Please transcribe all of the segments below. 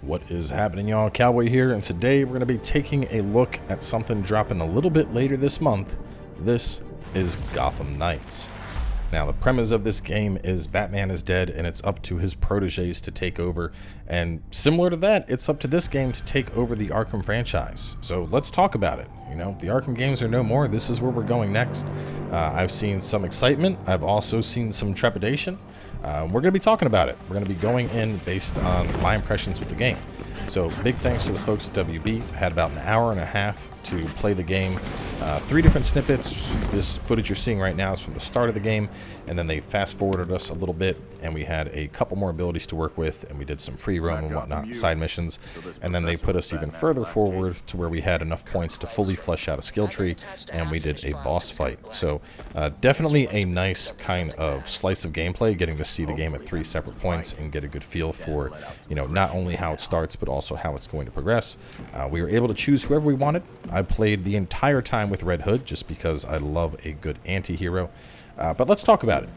What is happening, y'all? Cowboy here, and today we're going to be taking a look at something dropping a little bit later this month. This is Gotham Knights. Now, the premise of this game is Batman is dead, and it's up to his proteges to take over. And similar to that, it's up to this game to take over the Arkham franchise. So let's talk about it. You know, the Arkham games are no more. This is where we're going next. I've seen some excitement. I've also seen some trepidation. We're going to be talking about it. We're going to be going in based on my impressions with the game. So big thanks to the folks at WB. I had about an hour and a half to play the game. 3 different snippets. This footage you're seeing right now is from the start of the game, and then they fast forwarded us a little bit, and we had a couple more abilities to work with, and we did some free roam and whatnot, side missions, and then they put us even further forward to where we had enough points to fully flesh out a skill tree, and we did a boss fight. So definitely a nice kind of slice of gameplay, getting to see the game at 3 separate points and get a good feel for, you know, not only how it starts, but also how it's going to progress. We were able to choose whoever we wanted. I played the entire time with Red Hood just because I love a good anti-hero. But let's talk about it.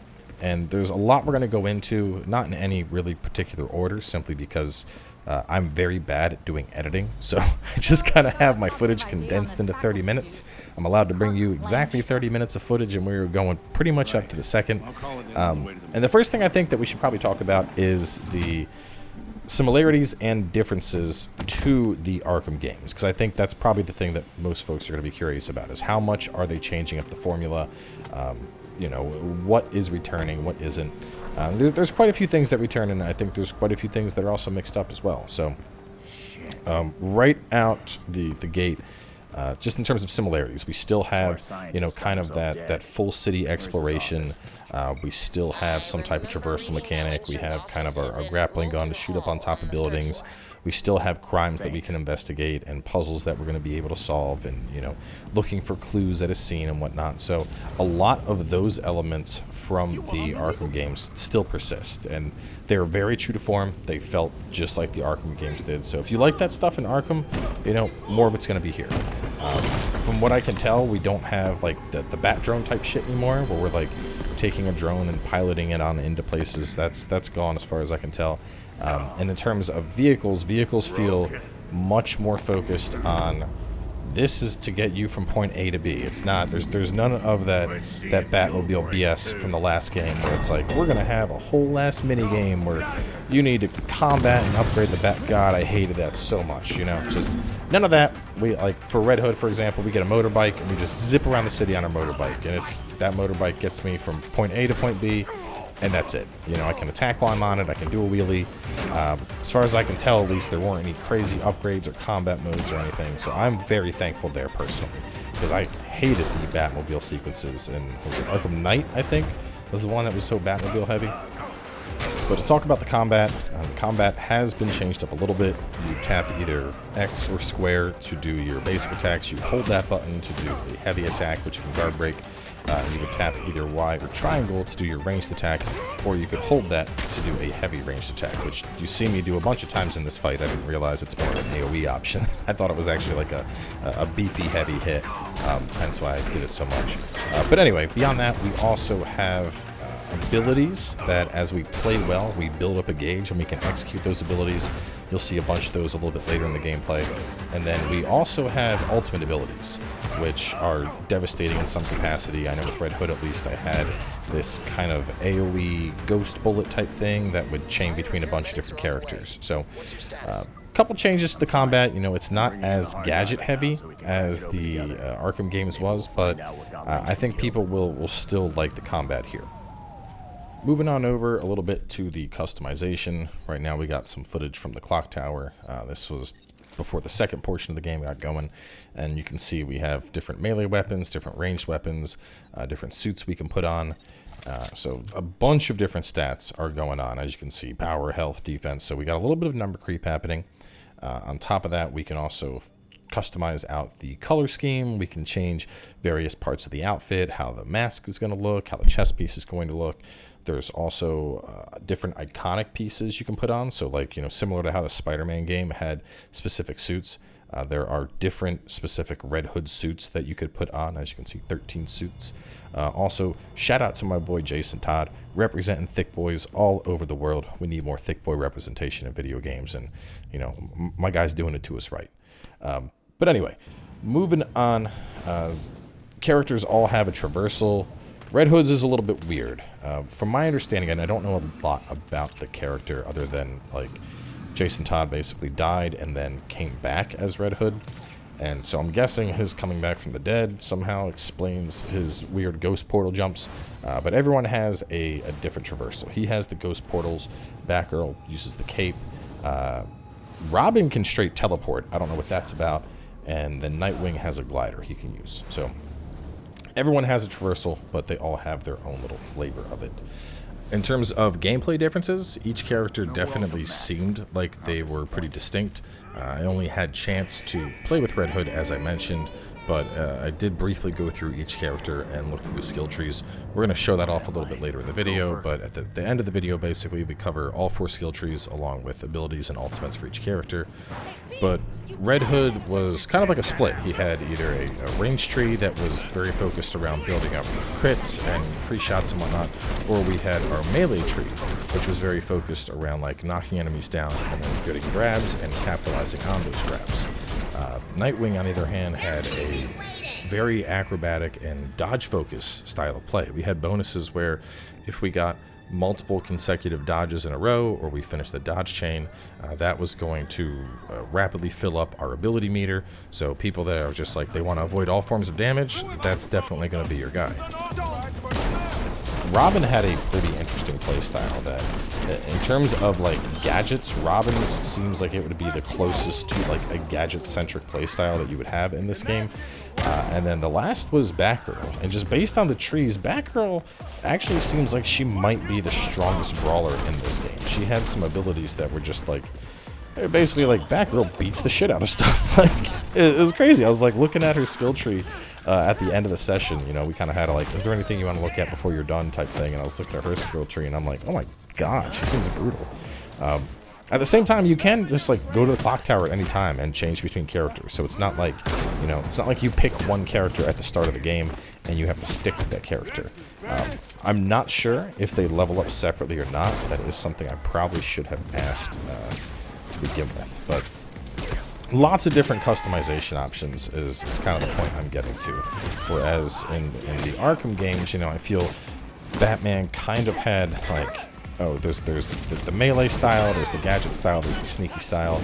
And there's a lot we're going to go into, not in any really particular order, simply because I'm very bad at doing editing. So I just kind of have my footage condensed into 30 minutes. I'm allowed to bring you exactly 30 minutes of footage, and we're going pretty much up to the second. And the first thing I think that we should probably talk about is the similarities and differences to the Arkham games, because I think that's probably the thing that most folks are going to be curious about, is how much are they changing up the formula, you know, what is returning, what isn't. There's quite a few things that return, and I think there's quite a few things that are also mixed up as well. So right out the gate, just in terms of similarities, we still have, you know, kind of that full city exploration. We still have some type of traversal mechanic. We have kind of our grappling gun to shoot up on top of buildings. We still have crimes that we can investigate and puzzles that we're going to be able to solve, and, you know, looking for clues at a scene and whatnot. So a lot of those elements from the Arkham games still persist, and they're very true to form. They felt just like the Arkham games did. So if you like that stuff in Arkham, you know, more of it's going to be here. From what I can tell, we don't have like the bat drone type shit anymore, where we're like taking a drone and piloting it on into places. That's gone as far as I can tell. And in terms of vehicles feel much more focused on, this is to get you from point A to B. It's not, there's none of that Batmobile BS from the last game, where it's like, we're gonna have a whole last mini game where you need to combat and upgrade the Bat. God, I hated that so much, you know, just none of that. We, like, for Red Hood, for example, we get a motorbike and we just zip around the city on our motorbike, and it's, that motorbike gets me from point A to point B, and that's it. You know, I can attack while I'm on it, I can do a wheelie. As far as I can tell, at least, there weren't any crazy upgrades or combat modes or anything, so I'm very thankful there personally, because I hated the Batmobile sequences. And was it Arkham Knight, I think, was the one that was so Batmobile heavy. But to talk about the combat has been changed up a little bit. You tap either X or square to do your basic attacks. You hold that button to do a heavy attack, which you can guard break. You would tap either Y or triangle to do your ranged attack, or you could hold that to do a heavy ranged attack, which you see me do a bunch of times in this fight. I didn't realize it's more of an AoE option. I thought it was actually like a beefy heavy hit, hence why I did it so much. But anyway, beyond that, we also have abilities that, as we play well, we build up a gauge and we can execute those abilities. You'll see a bunch of those a little bit later in the gameplay. And then we also have ultimate abilities, which are devastating in some capacity. I know with Red Hood, at least, I had this kind of AoE ghost bullet type thing that would chain between a bunch of different characters. So a couple changes to the combat. You know, it's not as gadget heavy as the Arkham games was, but I think people will still like the combat here. Moving on over a little bit to the customization. Right now we got some footage from the clock tower. This was before the second portion of the game got going, and you can see we have different melee weapons, different ranged weapons, different suits we can put on. So a bunch of different stats are going on, as you can see: power, health, defense. So we got a little bit of number creep happening. On top of that, we can also customize out the color scheme. We can change various parts of the outfit, how the mask is going to look, how the chest piece is going to look. There's also different iconic pieces you can put on. So, like, you know, similar to how the Spider-Man game had specific suits, There are different specific Red Hood suits that you could put on. As you can see, 13 suits. Also, shout out to my boy Jason Todd, representing thick boys all over the world. We need more thick boy representation in video games, and you know, my guy's doing it to us right. But anyway, moving on. Characters all have a traversal. Red Hood's is a little bit weird. From my understanding, and I don't know a lot about the character other than like Jason Todd basically died and then came back as Red Hood. And so I'm guessing his coming back from the dead somehow explains his weird ghost portal jumps. But everyone has a different traversal. He has the ghost portals. Batgirl uses the cape. Robin can straight teleport. I don't know what that's about. And then Nightwing has a glider he can use. So everyone has a traversal, but they all have their own little flavor of it. In terms of gameplay differences, each character definitely seemed like they were pretty distinct. I only had chance to play with Red Hood, as I mentioned, but I did briefly go through each character and look through the skill trees. We're going to show that off a little bit later in the video, but at the end of the video, basically, we cover all 4 skill trees along with abilities and ultimates for each character. But Red Hood was kind of like a split. He had either a range tree that was very focused around building up crits and free shots and whatnot, or we had our melee tree, which was very focused around like knocking enemies down and then getting grabs and capitalizing on those grabs. Nightwing, on the other hand, had a very acrobatic and dodge-focused style of play. We had bonuses where if we got multiple consecutive dodges in a row, or we finished the dodge chain, that was going to rapidly fill up our ability meter. So people that are just like, they want to avoid all forms of damage, that's definitely going to be your guy. Robin had a pretty interesting playstyle that, in terms of like gadgets, Robin's seems like it would be the closest to like a gadget-centric playstyle that you would have in this game. And then the last was Batgirl, and just based on the trees, Batgirl actually seems like she might be the strongest brawler in this game. She had some abilities that were just like, basically like Batgirl beats the shit out of stuff. Like it was crazy. I was like looking at her skill tree at the end of the session. You know, we kind of had a like, is there anything you want to look at before you're done type thing, and I was looking at her skill tree and I'm like, oh my god, she seems brutal. At the same time, you can just like go to the clock tower at any time and change between characters. So it's not like, you know, it's not like you pick one character at the start of the game and you have to stick with that character. I'm not sure if they level up separately or not. That is something I probably should have asked to begin with. But lots of different customization options is kind of the point I'm getting to. Whereas in the Arkham games, you know, I feel Batman kind of had like, oh, there's the melee style, there's the gadget style, there's the sneaky style.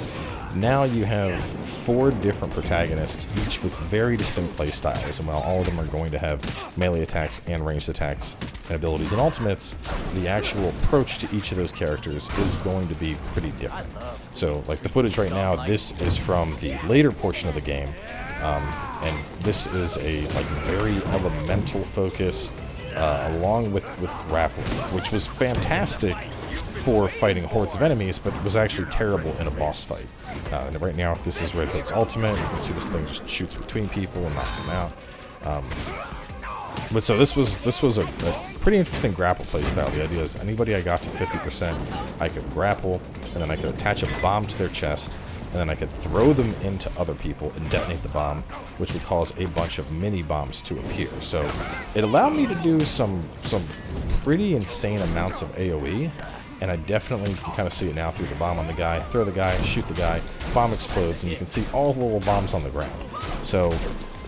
Now you have 4 different protagonists, each with very distinct play styles, and while all of them are going to have melee attacks and ranged attacks and abilities and ultimates, the actual approach to each of those characters is going to be pretty different. So, like the footage right now, this is from the later portion of the game, and this is a like very elemental focus, along with grappling, which was fantastic for fighting hordes of enemies, but it was actually terrible in a boss fight. And right now, this is Red Hood's ultimate. You can see this thing just shoots between people and knocks them out. But so this was a pretty interesting grapple play style. The idea is anybody I got to 50%, I could grapple, and then I could attach a bomb to their chest, and then I could throw them into other people and detonate the bomb, which would cause a bunch of mini bombs to appear. So it allowed me to do some pretty insane amounts of AoE, and I definitely can kind of see it now through the bomb on the guy, throw the guy, shoot the guy, bomb explodes, and you can see all the little bombs on the ground. So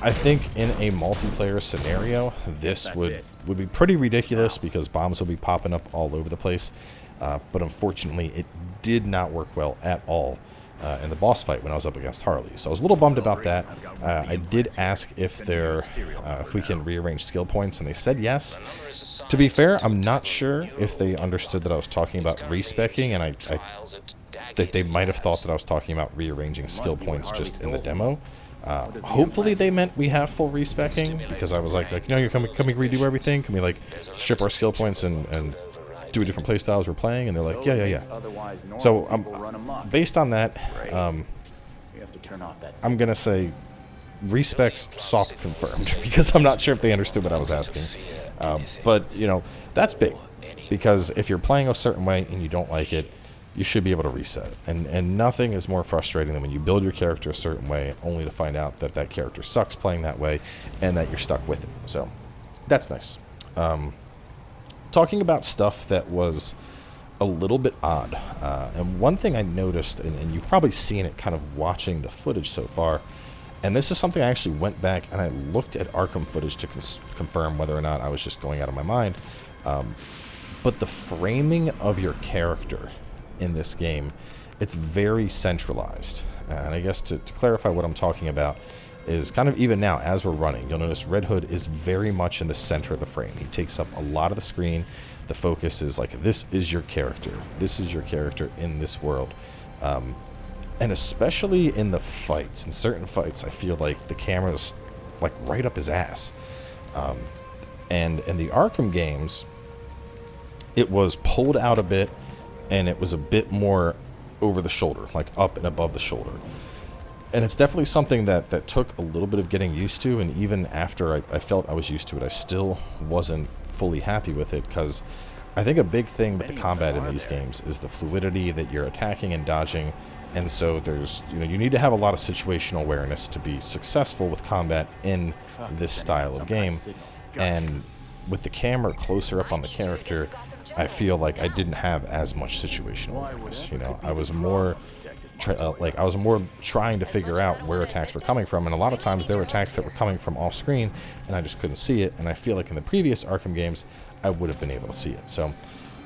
I think in a multiplayer scenario, this would be pretty ridiculous because bombs will be popping up all over the place. But unfortunately, it did not work well at all in the boss fight when I was up against Harley. So I was a little bummed about that. I did ask if we can rearrange skill points, and they said yes. To be fair, I'm not sure if they understood that I was talking about respecking, and they might have thought that I was talking about rearranging skill points just in the demo. Hopefully they meant we have full respecking, because I was like, no, can we redo everything? Can we like strip our skill points and do a different play styles we're playing? And they're like, yeah. So based on that, I'm gonna say respects soft confirmed, because I'm not sure if they understood what I was asking. But you know, that's big, because if you're playing a certain way and you don't like it, you should be able to reset. And nothing is more frustrating than when you build your character a certain way only to find out that that character sucks playing that way and that you're stuck with it. So that's nice. Talking about stuff that was a little bit odd, and one thing I noticed, and you've probably seen it kind of watching the footage so far, and this is something I actually went back and I looked at Arkham footage to confirm whether or not I was just going out of my mind, but the framing of your character in this game, it's very centralized. And I guess to clarify what I'm talking about is kind of even now as we're running, you'll notice Red Hood is very much in the center of the frame. He takes up a lot of the screen. The focus is like, this is your character. This is your character in this world. And especially in the fights, in certain fights, I feel like the camera's like right up his ass. And in the Arkham games, it was pulled out a bit, and it was a bit more over the shoulder, like up and above the shoulder. And it's definitely something that took a little bit of getting used to, and even after I felt I was used to it, I still wasn't fully happy with it, because I think a big thing with the combat in these games is the fluidity that you're attacking and dodging. And so there's, you need to have a lot of situational awareness to be successful with combat in this style of game. And with the camera closer up on the character, I feel like I didn't have as much situational awareness. I was more trying to figure out where attacks were coming from, and a lot of times there were attacks that were coming from off screen and I just couldn't see it. And I feel like in the previous Arkham games I would have been able to see it. So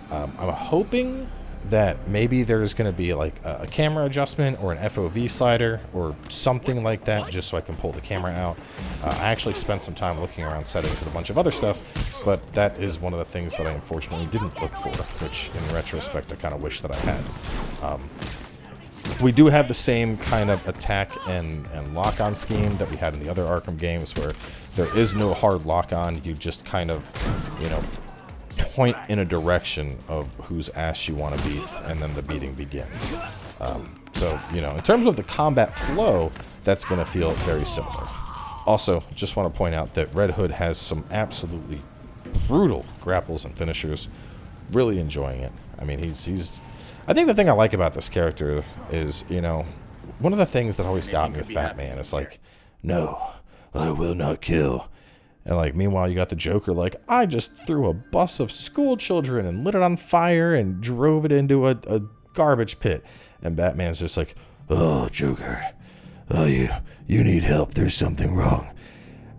I'm hoping that maybe there's going to be like a camera adjustment or an FOV slider or something like that, just so I can pull the camera out. I actually spent some time looking around settings and a bunch of other stuff, but that is one of the things that I unfortunately didn't look for, which in retrospect I kind of wish that I had. We do have the same kind of attack and lock-on scheme that we had in the other Arkham games, where there is no hard lock-on. You just kind of, point in a direction of whose ass you want to beat, and then the beating begins. So, in terms of the combat flow, that's going to feel very similar. Also, just want to point out that Red Hood has some absolutely brutal grapples and finishers. Really enjoying it. I mean, I think the thing I like about this character is, one of the things that always got me with Batman is like, no, I will not kill. And like, meanwhile, you got the Joker like, I just threw a bus of school children and lit it on fire and drove it into a garbage pit. And Batman's just like, oh, Joker, oh, you need help. There's something wrong.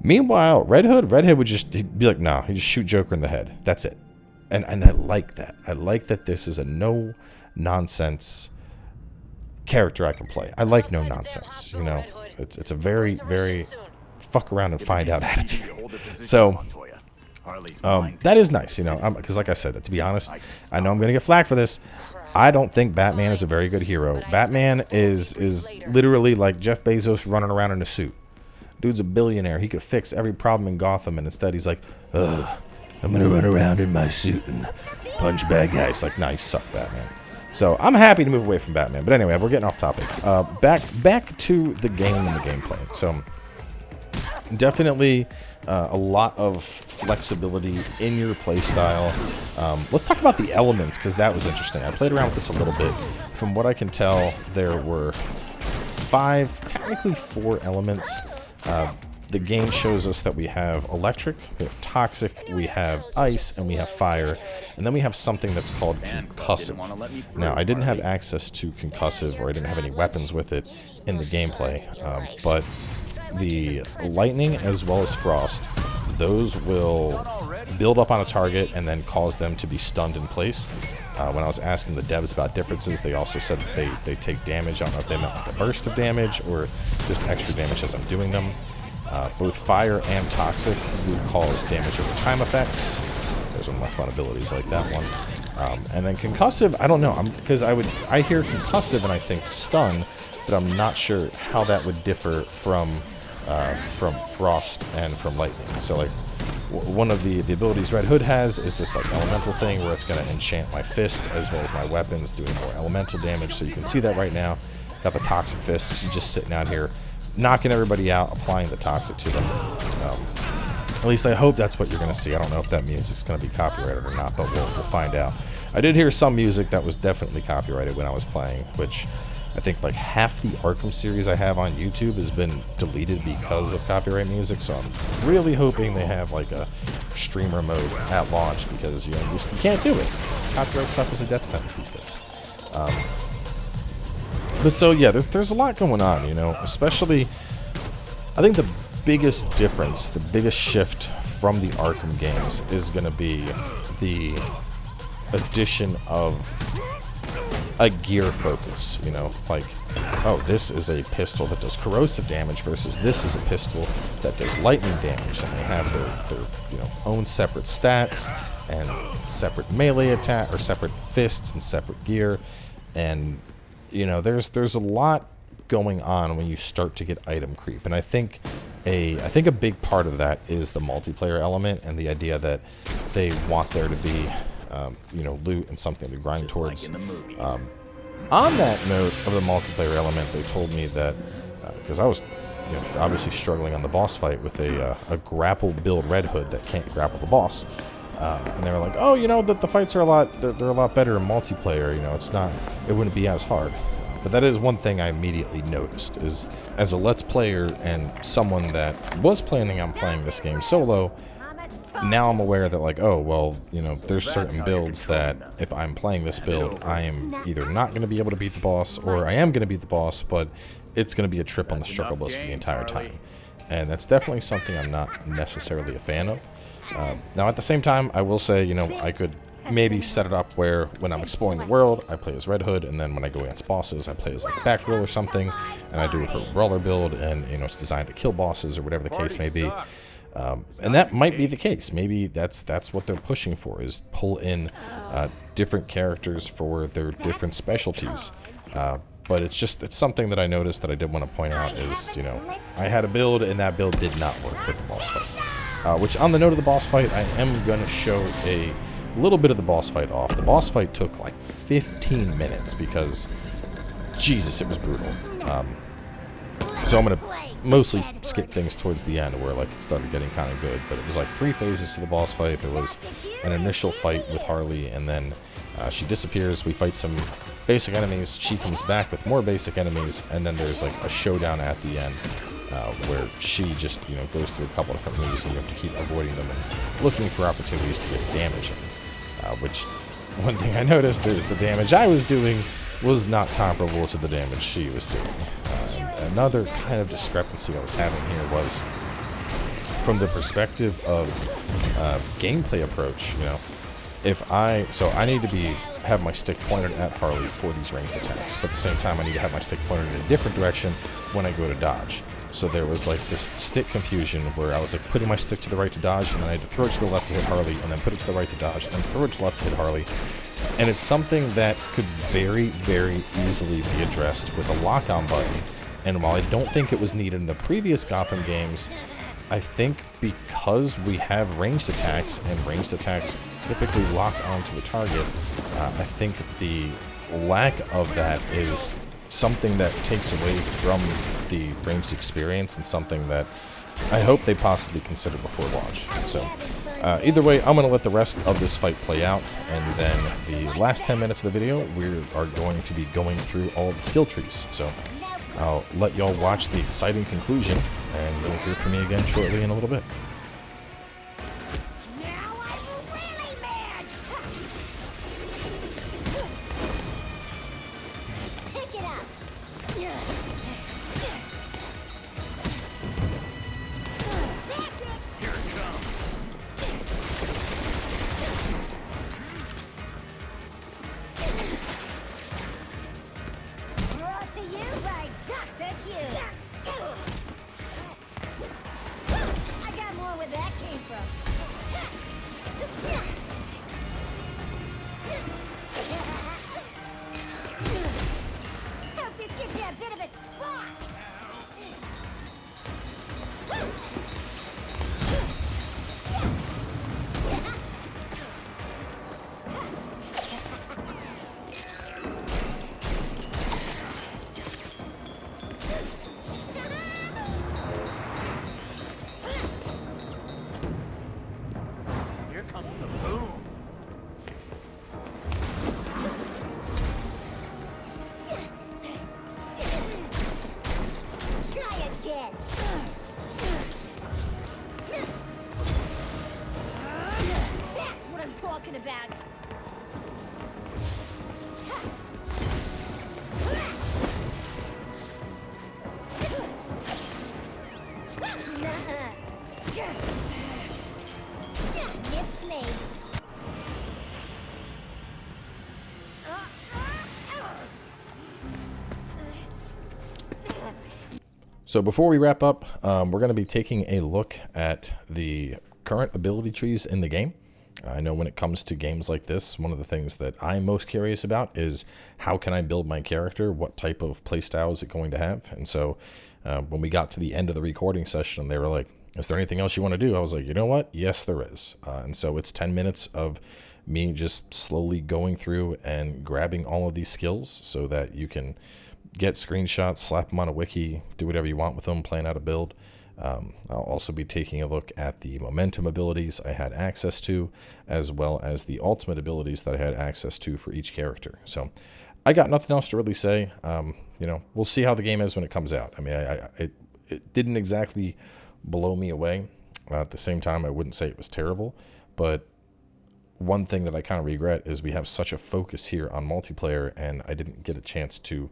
Meanwhile, Red Hood would he'd be like, nah, he'd just shoot Joker in the head. That's it. And I like that. I like that this is a no-nonsense character I can play. I like no nonsense, It's a very, very fuck around and find out attitude. So, that is nice, because like I said, to be honest, I know I'm going to get flack for this. I don't think Batman is a very good hero. Batman is literally like Jeff Bezos running around in a suit. Dude's a billionaire. He could fix every problem in Gotham, and instead he's like, I'm going to run around in my suit and punch bad guys. Like, nah, you suck, Batman. So I'm happy to move away from Batman. But anyway, we're getting off topic. Back to the game and the gameplay. So definitely a lot of flexibility in your playstyle. Let's talk about the elements, because that was interesting. I played around with this a little bit. From what I can tell, there were 5, technically 4 elements. The game shows us that we have electric, we have toxic, we have ice, and we have fire. And then we have something that's called concussive. Now, I didn't have access to concussive, or I didn't have any weapons with it in the gameplay, but the lightning as well as frost, those will build up on a target and then cause them to be stunned in place. When I was asking the devs about differences, they also said that they take damage. I don't know if they meant like a burst of damage or just extra damage as I'm doing them. Both fire and toxic would cause damage over time effects. There's one of my fun abilities like that one. And then concussive, I don't know, because I hear concussive and I think stun, but I'm not sure how that would differ from frost and from lightning. So like, one of the abilities Red Hood has is this like elemental thing where it's going to enchant my fist as well as my weapons, doing more elemental damage. So you can see that right now. Got the toxic fist. She's just sitting out here, knocking everybody out, applying the toxic to them. At least I hope that's what you're going to see. I don't know if that means it's going to be copyrighted or not, but we'll find out. I did hear some music that was definitely copyrighted when I was playing, which I think like half the Arkham series I have on YouTube has been deleted because of copyright music, so I'm really hoping they have like a streamer mode at launch, because you can't do it. Copyright stuff is a death sentence these days. But so yeah, there's a lot going on, especially I think the biggest difference, the biggest shift from the Arkham games is going to be the addition of a gear focus, like, oh, this is a pistol that does corrosive damage versus this is a pistol that does lightning damage, and they have their own separate stats and separate melee attack, or separate fists and separate gear, and there's a lot going on when you start to get item creep, and I think a big part of that is the multiplayer element and the idea that they want there to be loot and something to grind towards. On that note of the multiplayer element, they told me that, because I was obviously struggling on the boss fight with a grapple build Red Hood that can't grapple the boss, and they were like, oh, that the fights are they're a lot better in multiplayer, it wouldn't be as hard. But that is one thing I immediately noticed, is as a Let's Player and someone that was planning on playing this game solo, now I'm aware that, like, oh, well, there's certain builds that if I'm playing this build, I am either not going to be able to beat the boss, or I am going to beat the boss, but it's going to be a trip on the struggle bus for the entire time. And that's definitely something I'm not necessarily a fan of. Now, at the same time, I will say, I could maybe set it up where when I'm exploring the world, I play as Red Hood, and then when I go against bosses, I play as like Batgirl or something, and I do a brawler build, and it's designed to kill bosses or whatever the case may be. And that might be the case. Maybe that's what they're pushing for, is pull in different characters for their different specialties. But it's something that I noticed that I did want to point out is, I had a build, and that build did not work with the boss fight. Which, on the note of the boss fight, I am going to show a little bit of the boss fight off. The boss fight took like 15 minutes because, Jesus, it was brutal. So I'm going to mostly skip things towards the end where like it started getting kind of good, but it was like 3 phases to the boss fight. There was an initial fight with Harley, and then she disappears, we fight some basic enemies, she comes back with more basic enemies, and then there's like a showdown at the end where she just goes through a couple different moves, and you have to keep avoiding them and looking for opportunities to get damage in. Which, one thing I noticed is the damage I was doing was not comparable to the damage she was doing. Another kind of discrepancy I was having here was from the perspective of gameplay approach. I need to have my stick pointed at Harley for these ranged attacks, but at the same time I need to have my stick pointed in a different direction when I go to dodge. So there was like this stick confusion where I was like putting my stick to the right to dodge, and then I had to throw it to the left to hit Harley, and then put it to the right to dodge, and then throw it to the left to hit Harley. And it's something that could very, very easily be addressed with a lock-on button. And while I don't think it was needed in the previous Gotham games, I think because we have ranged attacks, and ranged attacks typically lock onto a target, I think the lack of that is something that takes away from the ranged experience, and something that I hope they possibly consider before launch. So either way, I'm going to let the rest of this fight play out, and then the last 10 minutes of the video, we are going to be going through all the skill trees. So I'll let y'all watch the exciting conclusion, and you'll hear from me again shortly in a little bit. talking about? Misplaced. So before we wrap up, we're going to be taking a look at the current ability trees in the game. I know when it comes to games like this, one of the things that I'm most curious about is how can I build my character? What type of playstyle is it going to have? And so when we got to the end of the recording session, they were like, is there anything else you want to do? I was like, you know what? Yes, there is. And so it's 10 minutes of me just slowly going through and grabbing all of these skills so that you can get screenshots, slap them on a wiki, do whatever you want with them, plan out a build. I'll also be taking a look at the momentum abilities I had access to, as well as the ultimate abilities that I had access to for each character. So I got nothing else to really say. We'll see how the game is when it comes out. I mean, it didn't exactly blow me away. At the same time, I wouldn't say it was terrible, but one thing that I kind of regret is we have such a focus here on multiplayer, and I didn't get a chance to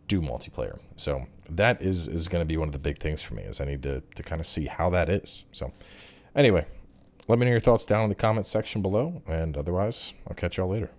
do multiplayer. So that is going to be one of the big things for me, is I need to kind of see how that is. So anyway, let me know your thoughts down in the comments section below, and otherwise I'll catch y'all later.